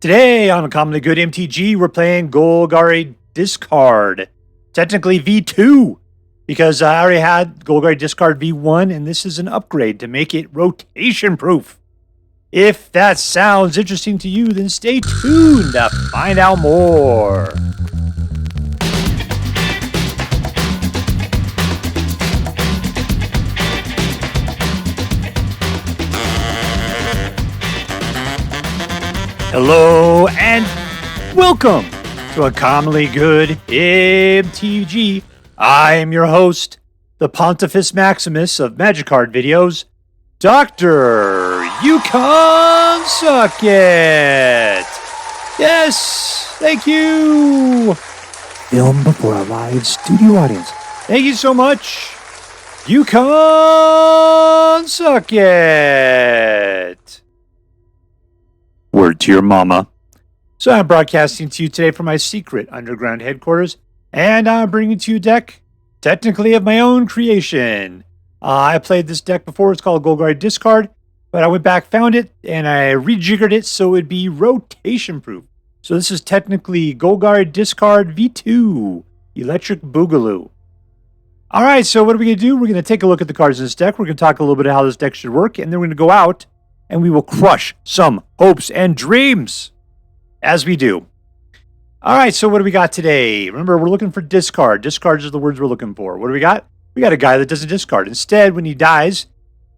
Today on Commonly Good MTG, we're playing Golgari Discard. Technically V2, because I already had Golgari Discard V1, and this is an upgrade to make it rotation-proof. If that sounds interesting to you, then stay tuned to find out more. Hello and welcome to a Commonly Good MTG. I am your host, the Pontifex Maximus of Magic Card videos, Dr. Yukon SuckIt. Yes, thank you. Film before a live studio audience. Thank you so much, Yukon SuckIt. Word to your mama. So I'm broadcasting to you today from my secret underground headquarters, and I'm bringing to you a deck, technically of my own creation. I played this deck before. It's called Golgari Discard, but I went back, found it, and I rejiggered it so it'd be rotation-proof. So this is technically Golgari Discard V2, Electric Boogaloo. All right, so what are we going to do? We're going to take a look at the cards in this deck. We're going to talk a little bit about how this deck should work, and then we're going to go out and we will crush some hopes and dreams as we do. All right, so what do we got today? Remember, we're looking for discard. Discards are the words we're looking for. What do we got? We got a guy that doesn't discard. Instead, when he dies,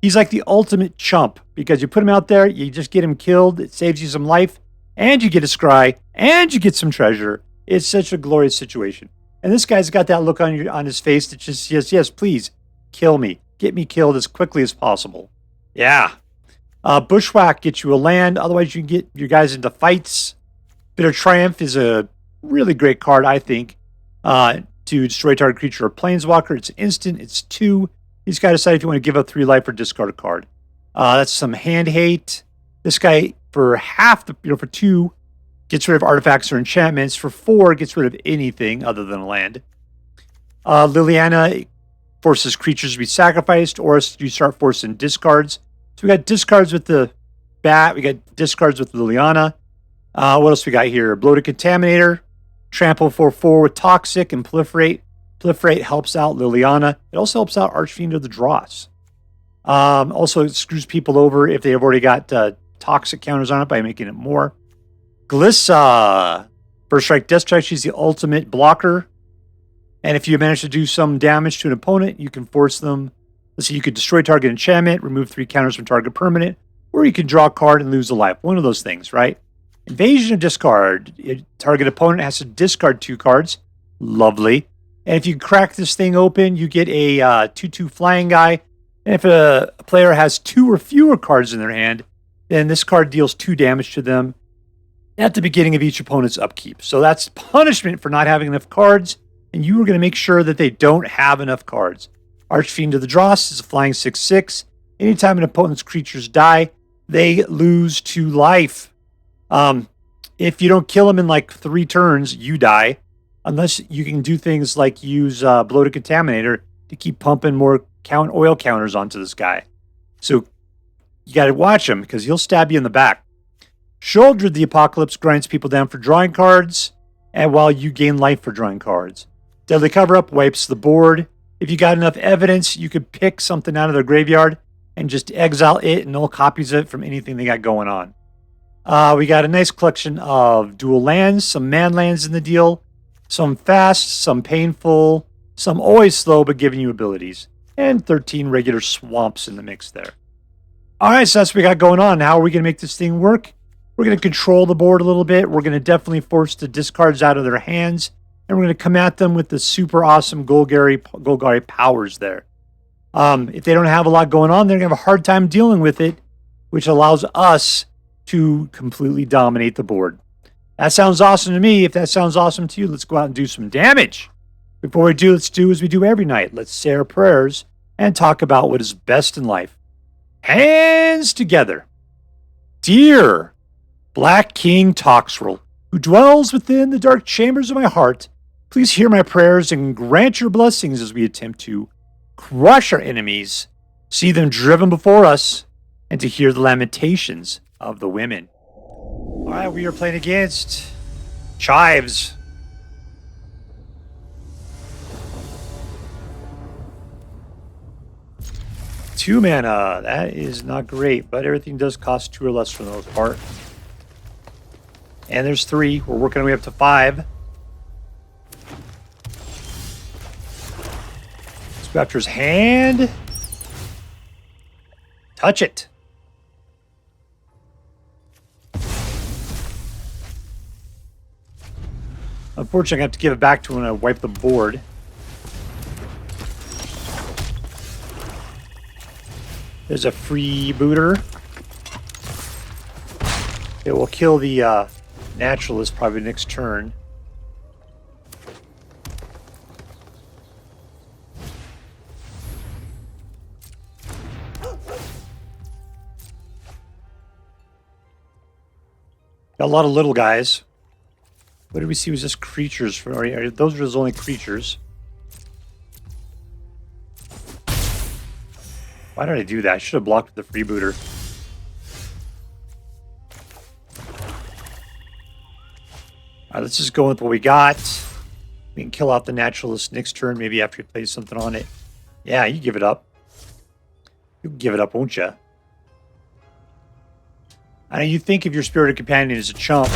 he's like the ultimate chump because you put him out there, you just get him killed, it saves you some life, and you get a scry, and you get some treasure. It's such a glorious situation. And this guy's got that look on his face that just says, yes, please, kill me. Get me killed as quickly as possible. Yeah. Bushwhack gets you a land. Otherwise, you can get your guys into fights. Bitter Triumph is a really great card, I think, to destroy target creature or planeswalker. It's instant. It's 2. You just got to decide if you want to give up 3 life or discard a card. That's some hand hate. This guy, for half, for 2, gets rid of artifacts or enchantments. For 4, gets rid of anything other than a land. Liliana forces creatures to be sacrificed, or you start forcing discards. So we got discards with the Bat. We got discards with Liliana. What else we got here? Bloated Contaminator. Trample 4/4 with Toxic and Proliferate. Proliferate helps out Liliana. It also helps out Archfiend of the Dross. Also, it screws people over if they have already got Toxic counters on it by making it more. Glissa. First Strike, Death Strike. She's the ultimate blocker. And if you manage to do some damage to an opponent, you can force them. Let's see, you could destroy target enchantment, remove 3 counters from target permanent, or you can draw a card and lose a life. One of those things, right? Invasion of Discard. Target opponent has to discard 2 cards. Lovely. And if you crack this thing open, you get a 2/2 flying guy. And if a player has 2 or fewer cards in their hand, then this card deals 2 damage to them at the beginning of each opponent's upkeep. So that's punishment for not having enough cards, and you are going to make sure that they don't have enough cards. Archfiend of the Dross is a flying 6/6. Anytime an opponent's creatures die, they lose 2 life. If you don't kill them in like 3 turns, you die. Unless you can do things like use Bloated Contaminator to keep pumping more oil counters onto this guy. So you got to watch him because he'll stab you in the back. Sheoldred the Apocalypse grinds people down for drawing cards, and while you gain life for drawing cards. Deadly Cover-Up wipes the board. If you got enough evidence, you could pick something out of their graveyard and just exile it and null copies of it from anything they got going on. We got a nice collection of dual lands, some man lands in the deal, some fast, some painful, some always slow but giving you abilities, and 13 regular swamps in the mix there. All right, so that's what we got going on. How are we going to make this thing work? We're going to control the board a little bit. We're going to definitely force the discards out of their hands. And we're going to come at them with the super awesome Golgari powers there. If they don't have a lot going on, they're going to have a hard time dealing with it, which allows us to completely dominate the board. That sounds awesome to me. If that sounds awesome to you, let's go out and do some damage. Before we do, let's do as we do every night. Let's say our prayers and talk about what is best in life. Hands together. Dear Black King Toxrill, who dwells within the dark chambers of my heart, please hear my prayers and grant your blessings as we attempt to crush our enemies, see them driven before us, and to hear the lamentations of the women. Alright, we are playing against Chives. Two mana. That is not great, but everything does cost 2 or less for the most part. And there's 3. We're working our way up to 5. Let's go after his hand. Touch it. Unfortunately, I have to give it back to him when I wipe the board. There's a Freebooter. It will kill the Naturalist probably next turn. Got a lot of little guys. What did we see was just creatures? Those are his only creatures. Why did I do that? I should have blocked the Freebooter. Alright, let's just go with what we got. We can kill out the Naturalist next turn, maybe after he plays something on it. Yeah, you give it up. You'll give it up, won't you? I know you think of your Spirited Companion as a chump.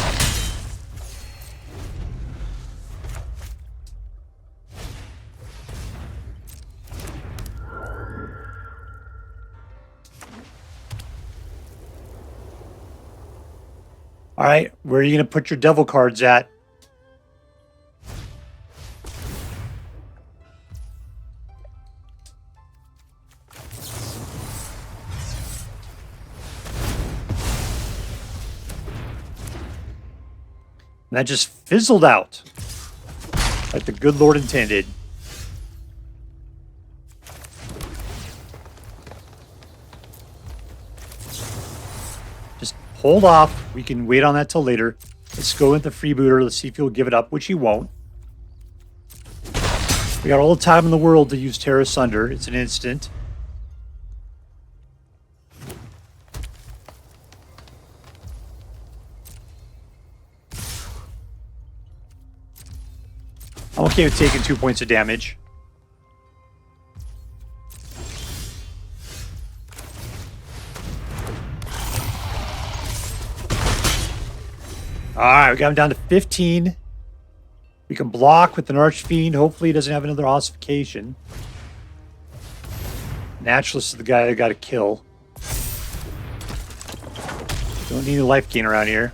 All right, where are you going to put your devil cards at? And that just fizzled out like the good Lord intended. Hold off. We can wait on that till later. Let's go with the Freebooter. Let's see if he'll give it up, which he won't. We got all the time in the world to use Tear Asunder. It's an instant. I'm okay with taking 2 points of damage. Alright, we got him down to 15. We can block with an Archfiend. Hopefully he doesn't have another ossification. Naturalist is the guy I gotta kill. Don't need a life gain around here.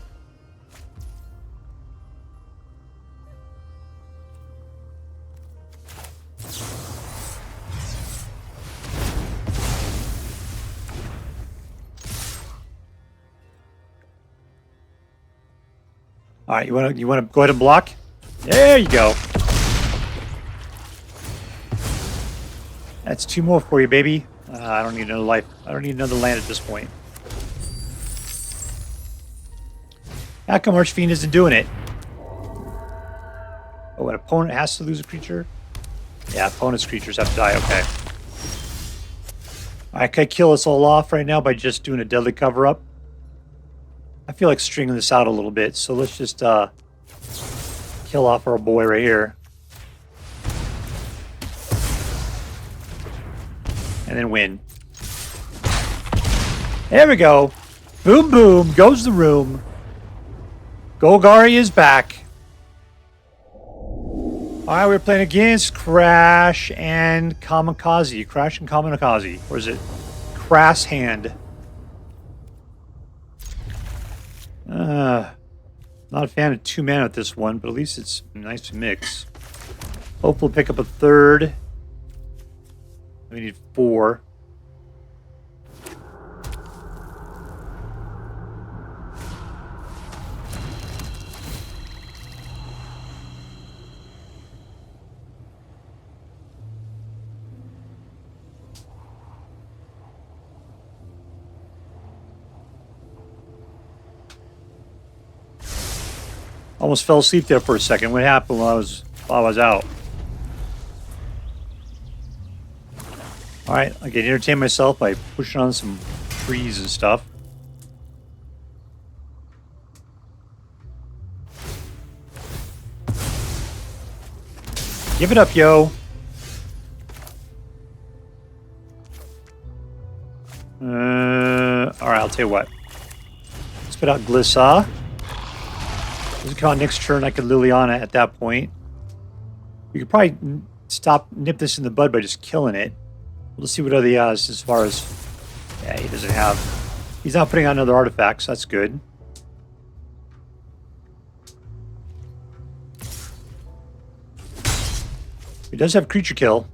All right, you want to go ahead and block? There you go. That's 2 more for you, baby. I don't need another life. I don't need another land at this point. How come Archfiend isn't doing it? Oh, an opponent has to lose a creature? Yeah, opponent's creatures have to die. Okay. All right, can I kill us all off right now by just doing a deadly cover-up? I feel like stringing this out a little bit, so let's just kill off our boy right here. And then win. There we go. Boom, boom. Goes the room. Golgari is back. Alright, we're playing against CrashandKamakazi. CrashandKamakazi. Or is it CrashandKamakazi? Not a fan of 2 mana with this one, but at least it's a nice mix. Hopefully we'll pick up a third. We need 4. Almost fell asleep there for a second. What happened while I was out? All right, I can entertain myself by pushing on some trees and stuff. Give it up, yo. Alright, I'll tell you what. Let's put out Glissa. Doesn't come out next turn. I could Liliana at that point. We could probably nip this in the bud by just killing it. Let's see what other he has as far as... Yeah, he doesn't have... He's not putting out another artifact, so that's good. He does have creature kill.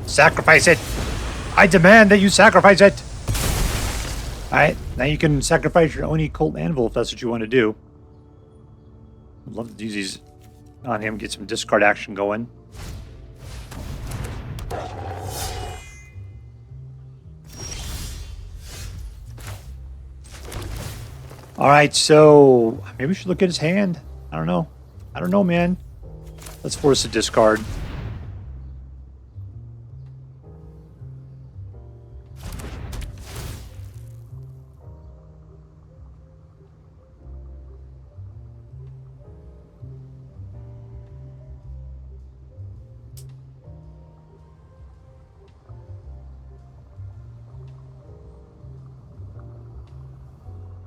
Sacrifice it! I demand that you sacrifice it! Alright, now you can sacrifice your own Occult Anvil if that's what you want to do. I'd love to use these on him, get some discard action going. Alright, so maybe we should look at his hand. I don't know. I don't know, man. Let's force a discard.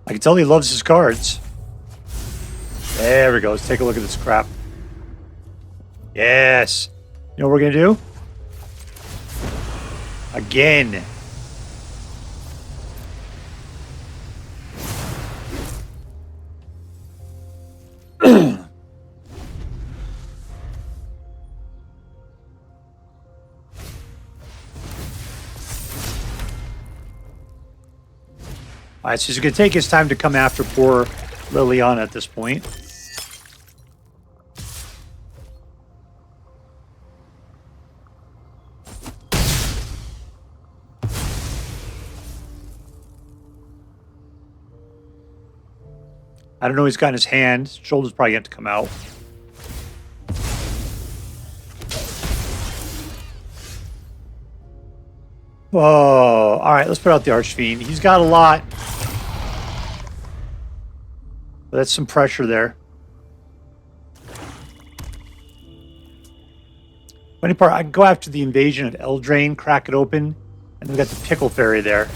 I can tell he loves his cards. There we go. Let's take a look at this crap. Yes. You know what we're going to do? Again. Alright, so he's going to take his time to come after poor Liliana at this point. I don't know what he's got in his hand. Sheoldred's probably going to have to come out. Whoa. Alright, let's put out the Archfiend. He's got a lot. But that's some pressure there. Funny part, I can go after the Invasion of Eldraine, crack it open, and we got the Pickle Fairy there.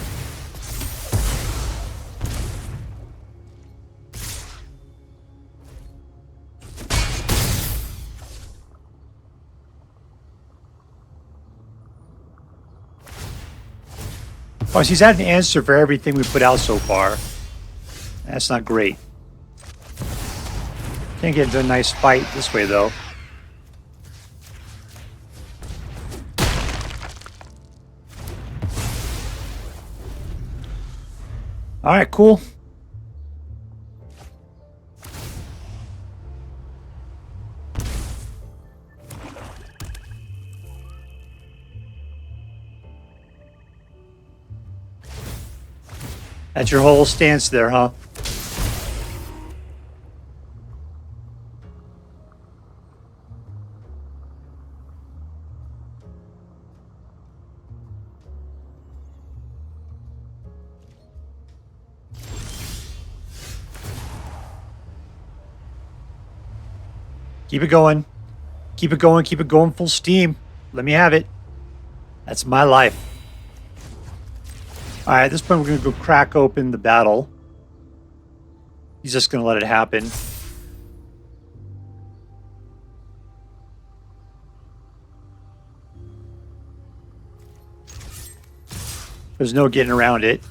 Of course, he's had an answer for everything we put out so far. That's not great. Can't get into a nice fight this way, though. Alright, cool. That's your whole stance there, huh? Keep it going. Keep it going. Keep it going full steam. Let me have it. That's my life. Alright, at this point we're going to go crack open the battle. He's just going to let it happen. There's no getting around it.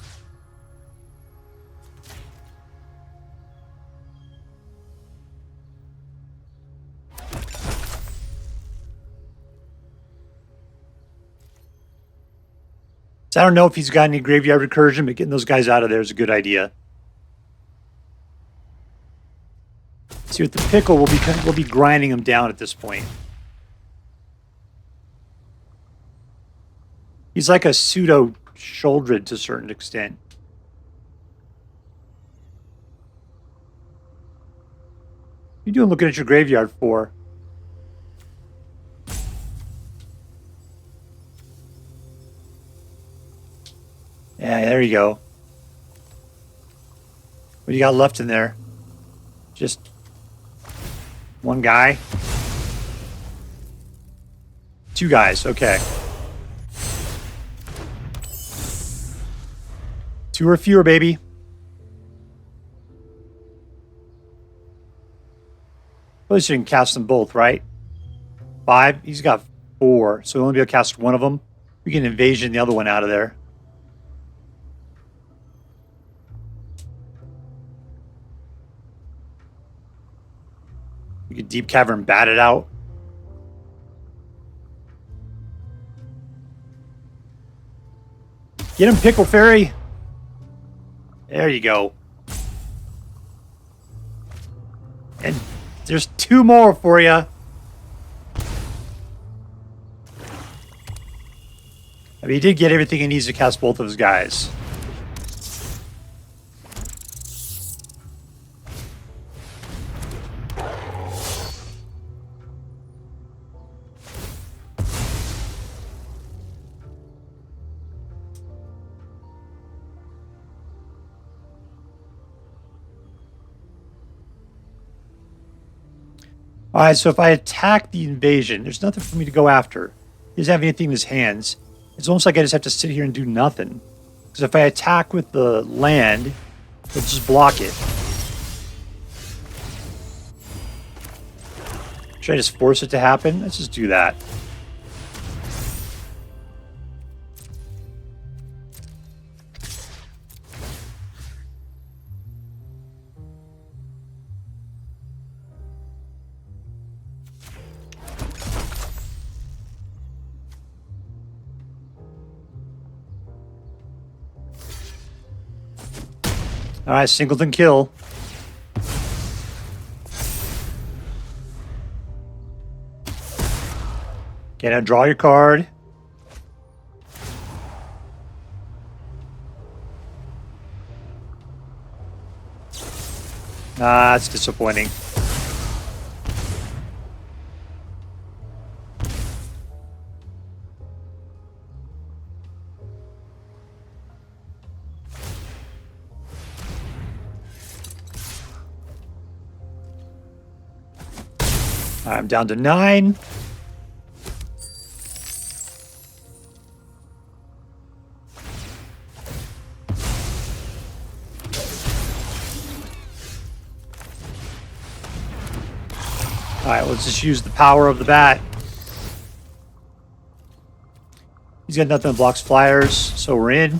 So I don't know if he's got any graveyard recursion, but getting those guys out of there is a good idea. See, with the Pickle, we'll be grinding them down at this point. He's like a pseudo Sheoldred to a certain extent. What are you doing looking at your graveyard for? Yeah, there you go. What do you got left in there? Just one guy? Two guys, okay. Two or fewer, baby. At least you can cast them both, right? 5. He's got 4, so we'll only be able to cast one of them. We can invasion the other one out of there. We can Deep-Cavern Bat it out. Get him, Pickle Fairy. There you go. And there's 2 more for you. I mean, he did get everything he needs to cast both of his guys. All right, so if I attack the invasion, there's nothing for me to go after. He doesn't have anything in his hands. It's almost like I just have to sit here and do nothing. Because if I attack with the land, it'll just block it. Should I just force it to happen? Let's just do that. All right, singleton kill. Okay, now draw your card. Ah, that's disappointing. I'm down to 9. Alright, let's just use the power of the bat. He's got nothing that blocks flyers, so we're in.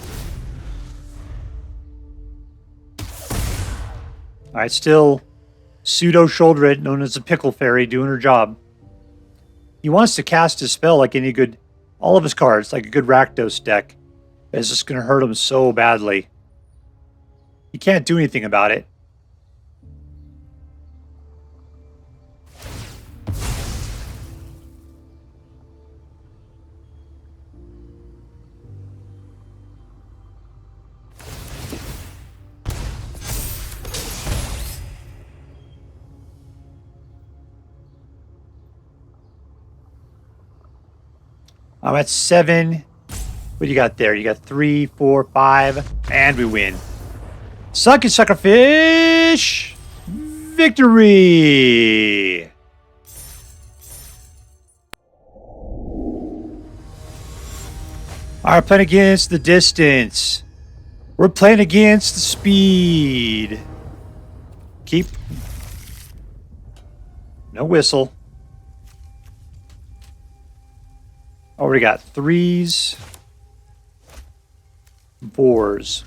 Alright, still pseudo Sheoldred, known as the Pickle Fairy, doing her job. He wants to cast his spell like any good, all of his cards, like a good Rakdos deck. It's just going to hurt him so badly. He can't do anything about it. I'm at 7. What do you got there? You got 3, 4, 5, and we win. Suck it, suckerfish! Victory! Alright, playing against the distance. We're playing against the speed. Keep. No whistle. Oh, we got 3s, 4s.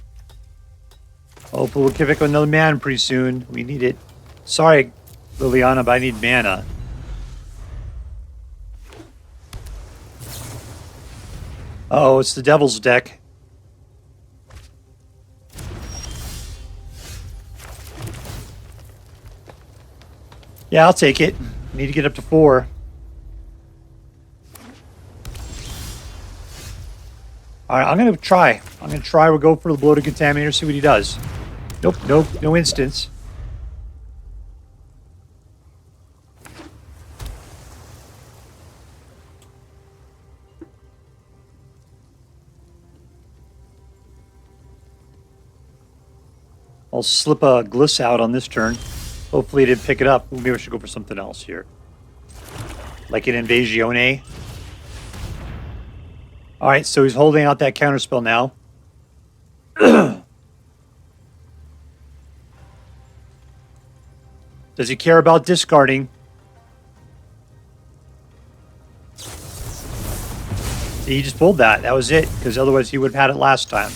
Hopefully we'll pick up another man pretty soon. We need it. Sorry, Liliana, but I need mana. Oh, it's the Devil's deck. Yeah, I'll take it. Need to get up to 4. Alright, I'm gonna try. We'll go for the Bloated Contaminator, see what he does. Nope, no instance. I'll slip a Glissa out on this turn. Hopefully it didn't pick it up. Maybe I should go for something else here. Like an Invasion. Alright, so he's holding out that counterspell now. Does he care about discarding? He just pulled that. That was it, because otherwise he would have had it last time.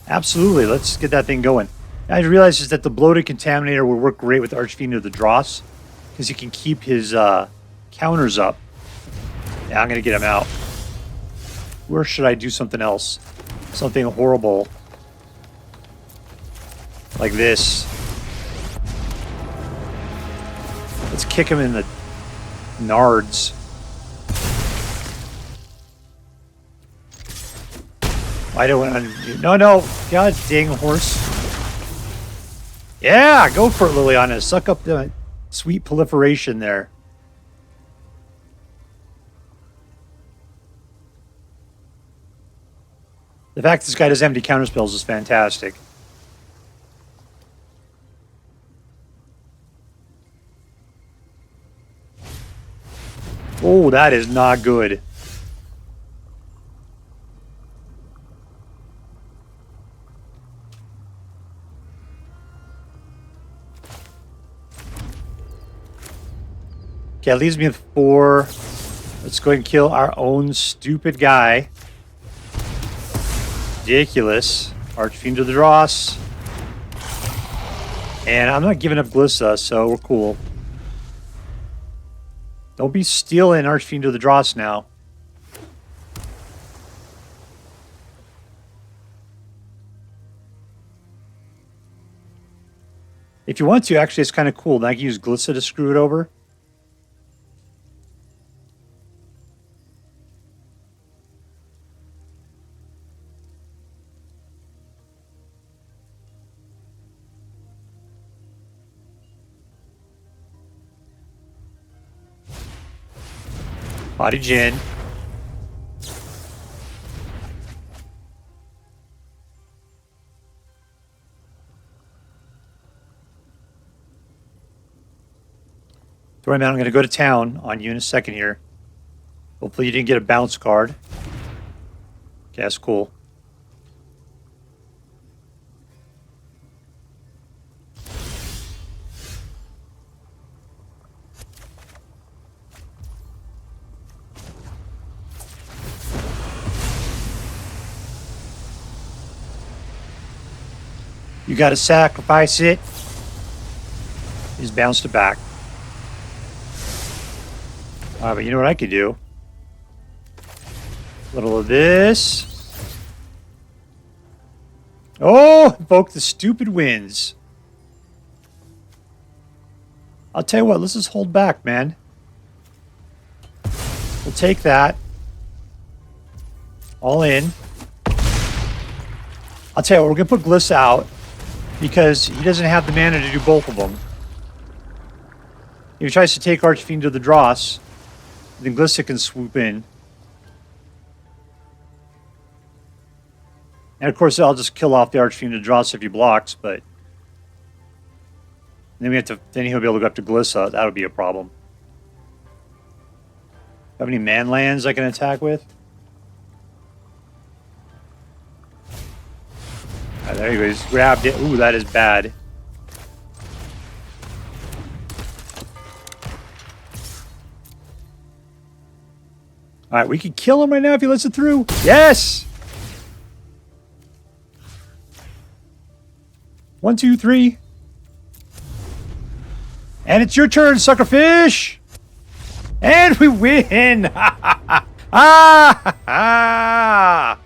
Absolutely, let's get that thing going. I realized is that the Bloated Contaminator will work great with Archfiend of the Dross, because he can keep his counters up. Yeah, I'm going to get him out. Where should I do something else? Something horrible. Like this. Let's kick him in the nards. I don't want to... No. God dang horse. Yeah, go for it, Liliana. Suck up the sweet proliferation there. The fact this guy does empty counterspells is fantastic. Oh, that is not good. Okay, that leaves me with 4. Let's go ahead and kill our own stupid guy. Ridiculous. Archfiend of the Dross. And I'm not giving up Glissa, so we're cool. Don't be stealing Archfiend of the Dross now. If you want to, actually, it's kind of cool. Now I can use Glissa to screw it over. Body Jin. So right now I'm going to go to town on you in a second here. Hopefully you didn't get a bounce card. Okay, that's cool. You got to sacrifice it. He's bounced it back. But you know what I could do? A little of this. Oh, invoke the stupid winds. I'll tell you what, let's just hold back, man. We'll take that. All in. I'll tell you what, we're going to put Glissa out. Because he doesn't have the mana to do both of them. If he tries to take Archfiend of the Dross, then Glissa can swoop in. And of course, I'll just kill off the Archfiend of the Dross if he blocks, but then then he'll be able to go up to Glissa. That would be a problem. Have any man lands I can attack with? There he goes. Grabbed it. Ooh, that is bad. Alright, we can kill him right now if he lets it through. Yes! 1, 2, 3. And it's your turn, suckerfish! And we win! Ha ha ha!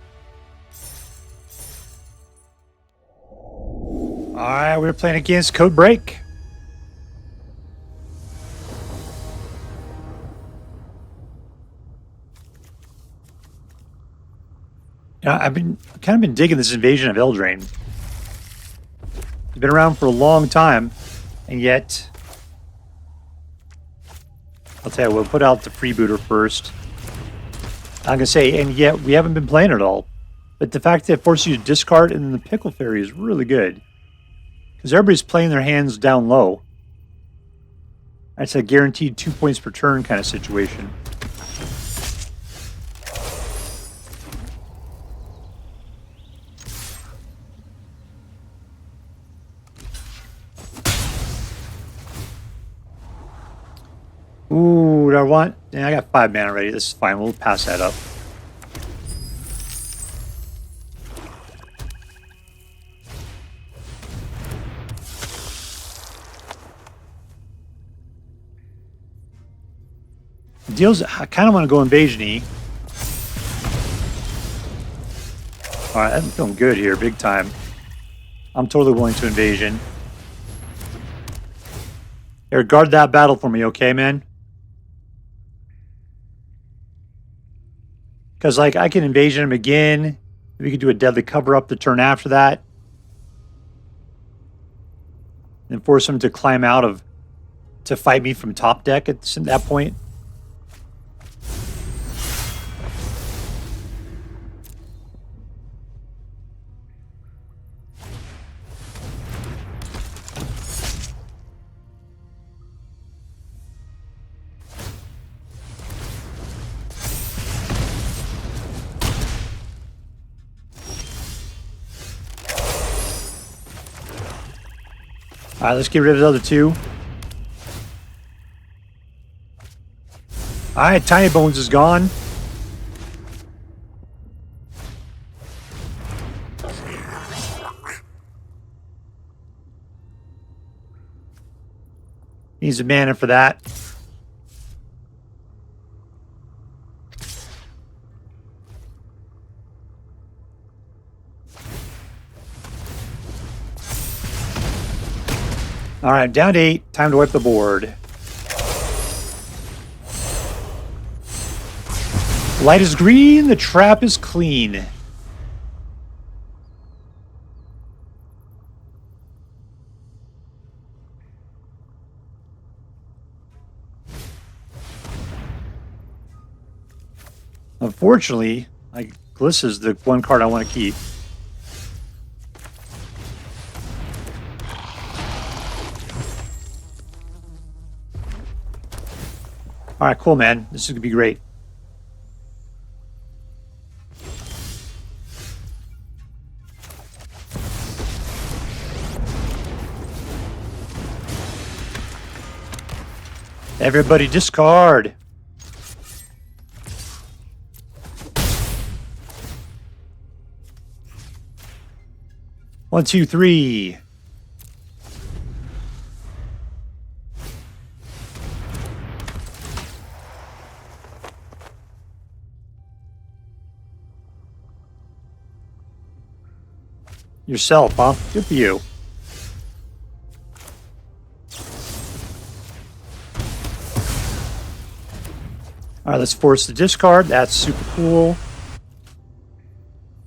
Alright, we're playing against CodeBreak. I've kind of been digging this Invasion of Eldraine. It's been around for a long time, and yet I'll tell you, we'll put out the Freebooter first. I'm gonna say, and yet we haven't been playing at all. But the fact that it forces you to discard and then the Pickle Fairy is really good. Because everybody's playing their hands down low. That's a guaranteed 2 points per turn kind of situation. Ooh, do I want... Yeah, I got 5 mana already. This is fine. We'll pass that up. Deals, I kind of want to go Invasion-y. Alright, I'm feeling good here, big time. I'm totally willing to Invasion. Here, guard that battle for me, okay, man? Because, like, I can Invasion him again. We could do a Deadly Cover-Up the turn after that. And force him to climb out of... to fight me from top deck at that point. Alright, let's get rid of the other two. Alright, Tiny Bones is gone. Needs a mana for that. Alright, down to 8. Time to wipe the board. Light is green, the trap is clean. Unfortunately, Glissa's the one card I want to keep. Alright, cool, man. This is going to be great. Everybody discard. One, two, three. Yourself, huh? Good for you. All right, let's force the discard. That's super cool.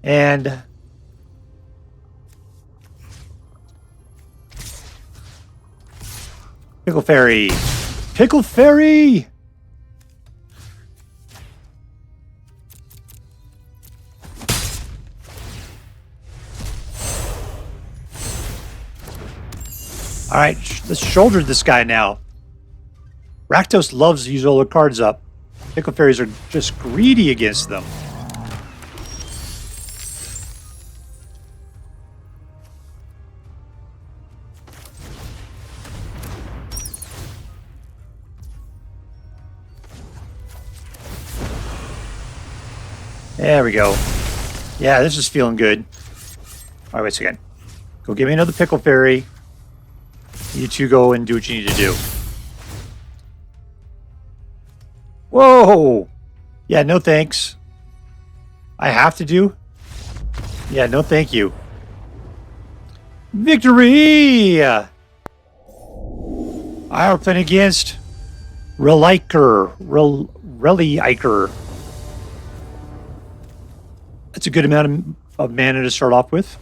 And Pickle Fairy. Pickle Fairy! All right, let's Sheoldred this guy now. Rakdos loves to use all the cards up. Pickle Fairies are just greedy against them. There we go. Yeah, this is feeling good. All right, wait a second. Go give me another Pickle Fairy. You two go and do what you need to do. Whoa! Yeah, no thanks. I have to do? Yeah, no thank you. Victory! I are playing against ReliikeR. ReliikeR. That's a good amount of mana to start off with.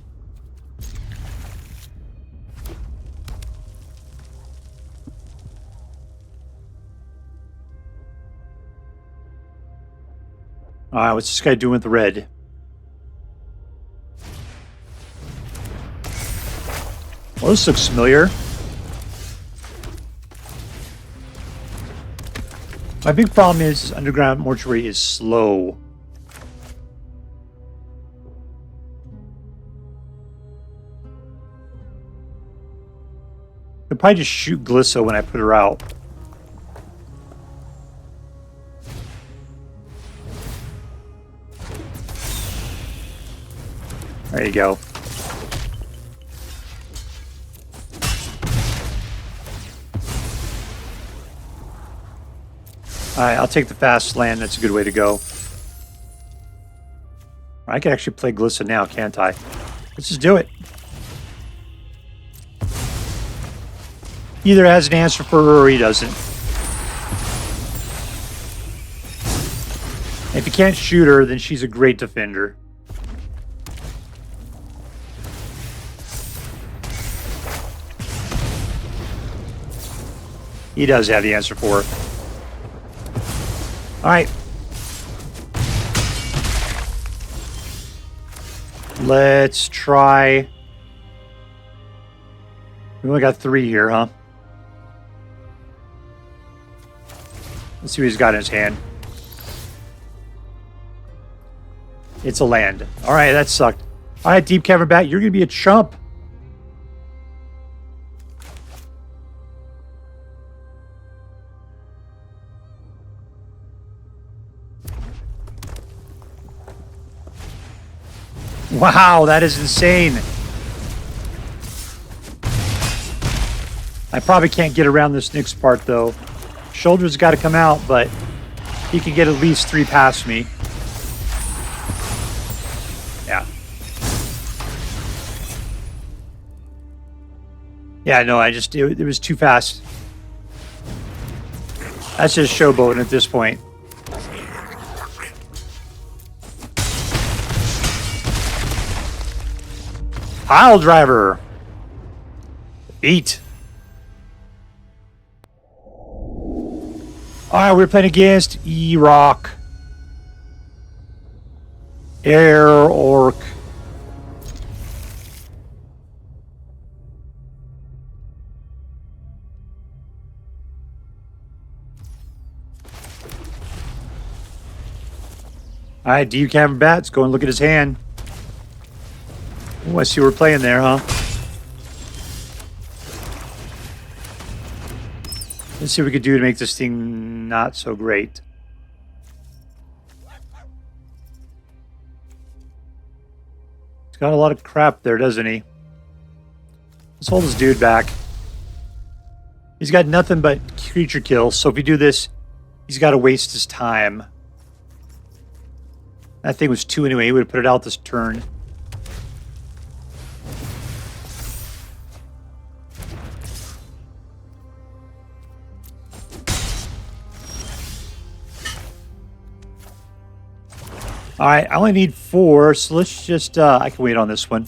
Alright, what's this guy doing with the red? Well, this looks familiar. My big problem is Underground Mortuary is slow. I'll probably just shoot Glissa when I put her out. There you go. Alright, I'll take the fast land. That's a good way to go. I can actually play Glissa now, can't I? Let's just do it. Either has an answer for her or he doesn't. If you can't shoot her, then she's a great defender. He does have the answer for her. Alright. Let's try... We only got 3 here, huh? Let's see what he's got in his hand. It's a land. Alright, that sucked. Alright, Deep-Cavern Bat, you're going to be a chump. Wow, that is insane. I probably can't get around this next part, though. Sheoldred's got to come out, but he can get at least 3 past me. Yeah. Yeah, no, it was too fast. That's just showboating at this point. Pile driver. Beat. Alright, we're playing against E-Rock. Air Orc. Alright, Deep-Cavern Bat's go and look at his hand. Oh, I see we're playing there, huh? Let's see what we could do to make this thing not so great. He's got a lot of crap there, doesn't he? Let's hold this dude back. He's got nothing but creature kills, so if we do this, he's got to waste his time. That thing was 2 anyway. He would have put it out this turn. Alright, I only need 4, so let's just, I can wait on this one.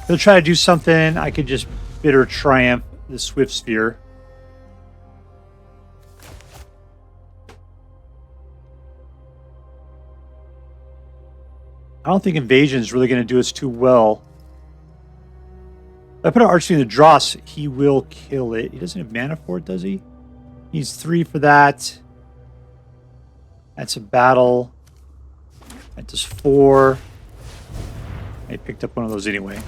He'll try to do something, I could just Bitter Triumph the Swift Sphere. I don't think Invasion is really going to do us too well. If I put an Archfiend in the Dross, he will kill it. He doesn't have mana for it, does he? He needs 3 for that. That's a battle. That does 4. I picked up one of those anyway.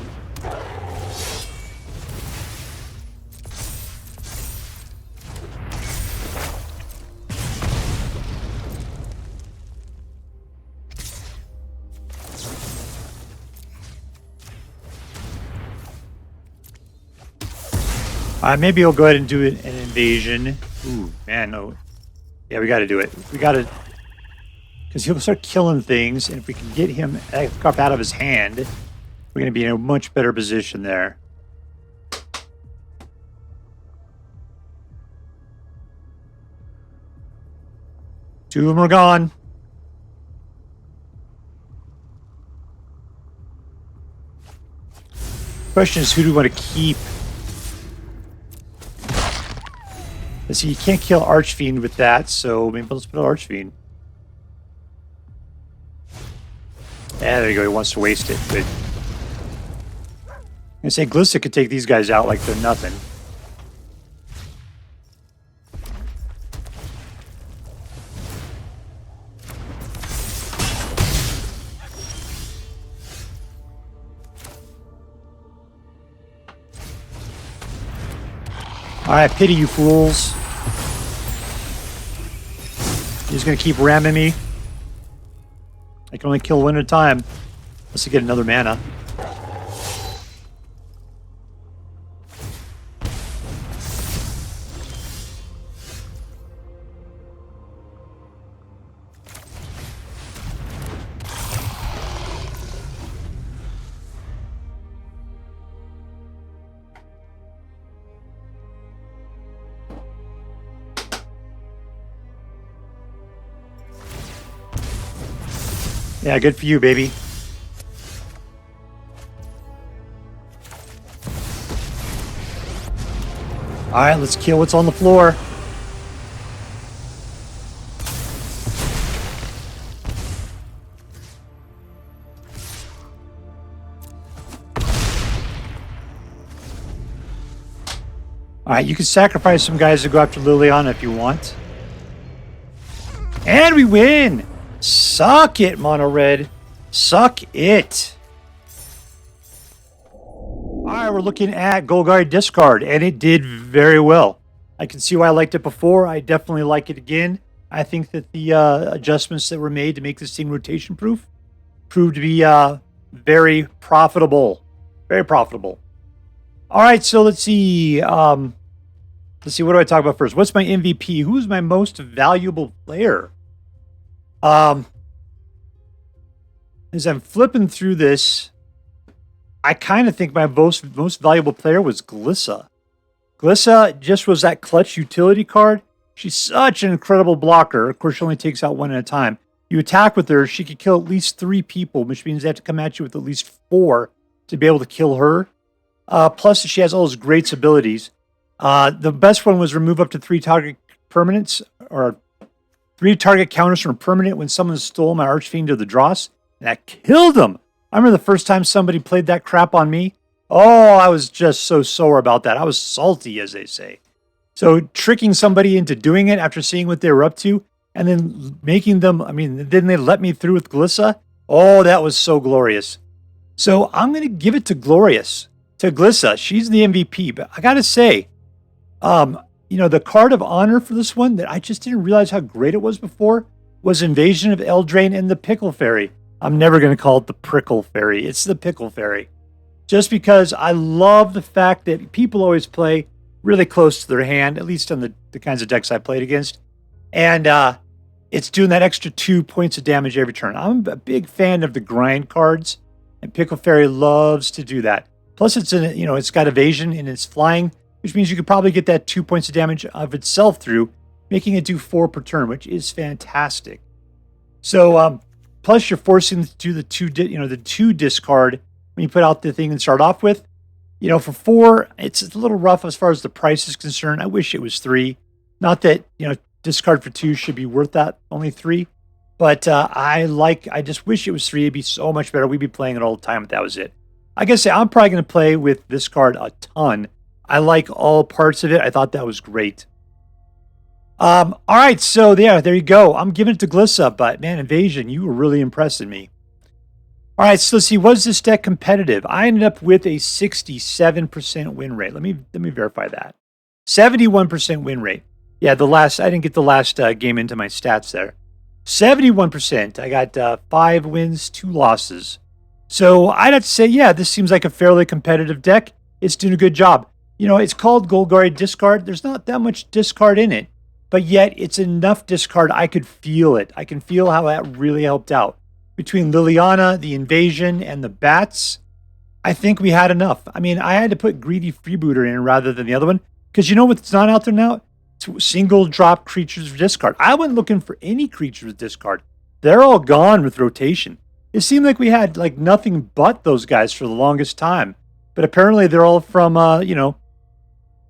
Maybe he'll go ahead and do an invasion. Ooh, man, no. Yeah, we got to do it. We got to... Because he'll start killing things, and if we can get him up out of his hand, we're going to be in a much better position there. Two of them are gone. Question is, who do we want to keep? Let's see, you can't kill Archfiend with that, so maybe let's put an Archfiend. Yeah, there you go. He wants to waste it. Good. I say Glissa could take these guys out like they're nothing. Alright, pity you fools. He's gonna keep ramming me. I can only kill one at a time. Unless I get another mana. Yeah, good for you, baby. Alright, let's kill what's on the floor. Alright, you can sacrifice some guys to go after Liliana if you want. And we win! Suck it, Mono Red. Suck it. Alright, we're looking at Golgari discard, and it did very well. I can see why I liked it before. I definitely like it again. I think that the adjustments that were made to make this thing rotation proof proved to be very profitable. Very profitable. Alright, so let's see. What do I talk about first? What's my MVP? Who's my most valuable player? As I'm flipping through this, I kind of think my most valuable player was Glissa. Glissa just was that clutch utility card. She's such an incredible blocker. Of course, she only takes out one at a time. You attack with her, she could kill at least 3 people, which means they have to come at you with at least 4 to be able to kill her. Plus, she has all those great abilities. The best one was remove up to 3 target permanents, or 3 target counters from a permanent when someone stole my Archfiend or the Dross. And that killed them. I remember the first time somebody played that crap on me. Oh, I was just so sore about that. I was salty, as they say. So tricking somebody into doing it after seeing what they were up to, and then making them, then they let me through with Glissa. Oh, that was so glorious. So I'm going to give it to Glissa. She's the MVP. But I got to say, the card of honor for this one that I just didn't realize how great it was before was Invasion of Eldraine and the Pickle Fairy. I'm never going to call it the Prickle Fairy. It's the Pickle Fairy. Just because I love the fact that people always play really close to their hand, at least on the kinds of decks I played against. And it's doing that extra 2 points of damage every turn. I'm a big fan of the grind cards, and Pickle Fairy loves to do that. Plus, it's got evasion and it's flying, which means you could probably get that 2 points of damage of itself through, making it do 4 per turn, which is fantastic. So, plus you're forcing them to do the 2 discard when you put out the thing and start off with. For 4, it's a little rough as far as the price is concerned. I wish it was 3. Not that, discard for 2 should be worth that, only 3. But I just wish it was 3. It'd be so much better. We'd be playing it all the time if that was it. I gotta say, I'm probably going to play with this card a ton. I like all parts of it. I thought that was great. All right, so yeah, there you go. I'm giving it to Glissa, but man, Invasion, you were really impressing me. All right, so let's see. Was this deck competitive? I ended up with a 67% win rate. Let me verify that. 71% win rate. Yeah, I didn't get the last game into my stats there. 71%. I got 5 wins, 2 losses. So I'd have to say, yeah, this seems like a fairly competitive deck. It's doing a good job. It's called Golgari Discard. There's not that much discard in it, but yet it's enough discard I could feel it. I can feel how that really helped out. Between Liliana, the Invasion, and the Bats, I think we had enough. I had to put Greedy Freebooter in rather than the other one, because you know what's not out there now? It's single drop creatures with discard. I went looking for any creatures with discard. They're all gone with rotation. It seemed like we had nothing but those guys for the longest time. But apparently they're all from,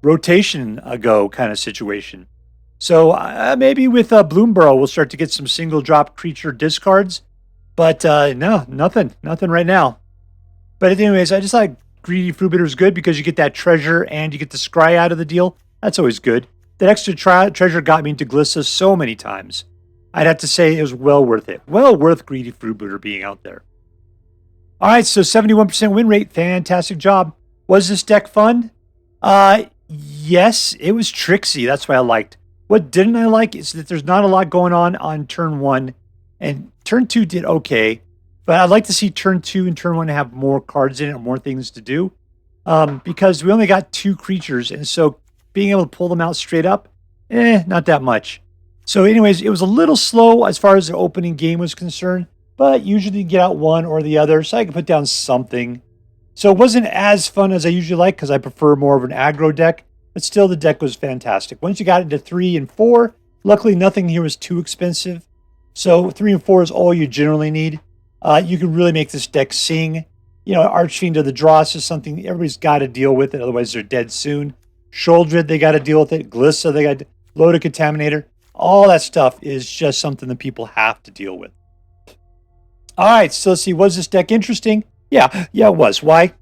rotation ago kind of situation. So maybe with Bloomborough, we'll start to get some single drop creature discards. But no, nothing right now. But anyways, I just like Greedy Freebooter is good because you get that treasure and you get the scry out of the deal. That's always good. That extra treasure got me into Glissa so many times. I'd have to say it was well worth it. Well worth Greedy Freebooter being out there. All right, so 71% win rate. Fantastic job. Was this deck fun? Yes, it was tricksy. That's what I liked. What didn't I like is that there's not a lot going on turn 1. And turn 2 did okay. But I'd like to see turn 2 and turn 1 have more cards in it and more things to do. Because we only got 2 creatures. And so being able to pull them out straight up, not that much. So anyways, it was a little slow as far as the opening game was concerned. But usually you get out one or the other. So I could put down something. So it wasn't as fun as I usually like because I prefer more of an aggro deck. But still, the deck was fantastic. Once you got into 3 and 4, luckily nothing here was too expensive. So 3 and 4 is all you generally need. You can really make this deck sing. You know, Archfiend of the Dross is something everybody's got to deal with it. Otherwise, they're dead soon. Sheoldred, they got to deal with it. Glissa, they got Bloated Contaminator. All that stuff is just something that people have to deal with. All right, so let's see. Was this deck interesting? Yeah, it was. Why?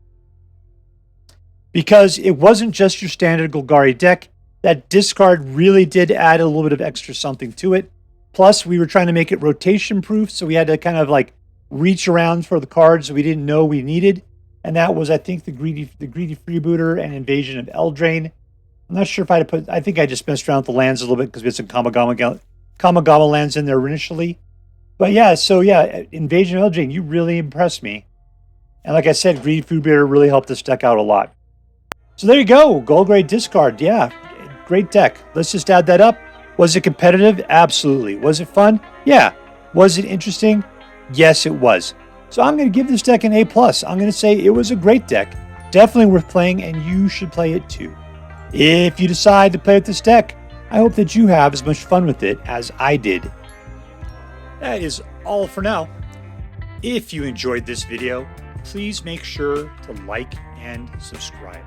Because it wasn't just your standard Golgari deck. That discard really did add a little bit of extra something to it. Plus, we were trying to make it rotation proof, so we had to kind of like reach around for the cards we didn't know we needed. And that was, I think, the Greedy Freebooter and Invasion of Eldraine. I'm not sure if I'd put, I think I just messed around with the lands a little bit because we had some Kamigawa lands in there initially. But yeah, so yeah, Invasion of Eldraine, you really impressed me. And like I said, Greedy Freebooter really helped this deck out a lot. So there you go, Golgari discard. Yeah, great deck. Let's just add that up. Was it competitive? Absolutely. Was it fun? Yeah. Was it interesting? Yes, it was. So I'm going to give this deck an A+. I'm going to say it was a great deck. Definitely worth playing, and you should play it too. If you decide to play with this deck, I hope that you have as much fun with it as I did. That is all for now. If you enjoyed this video, please make sure to like and subscribe.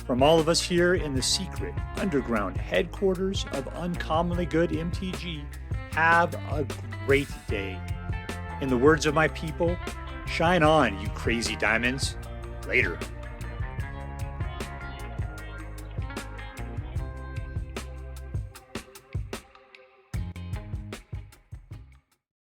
From all of us here in the secret underground headquarters of Uncommonly Good MTG, have a great day. In the words of my people, shine on, you crazy diamonds. Later.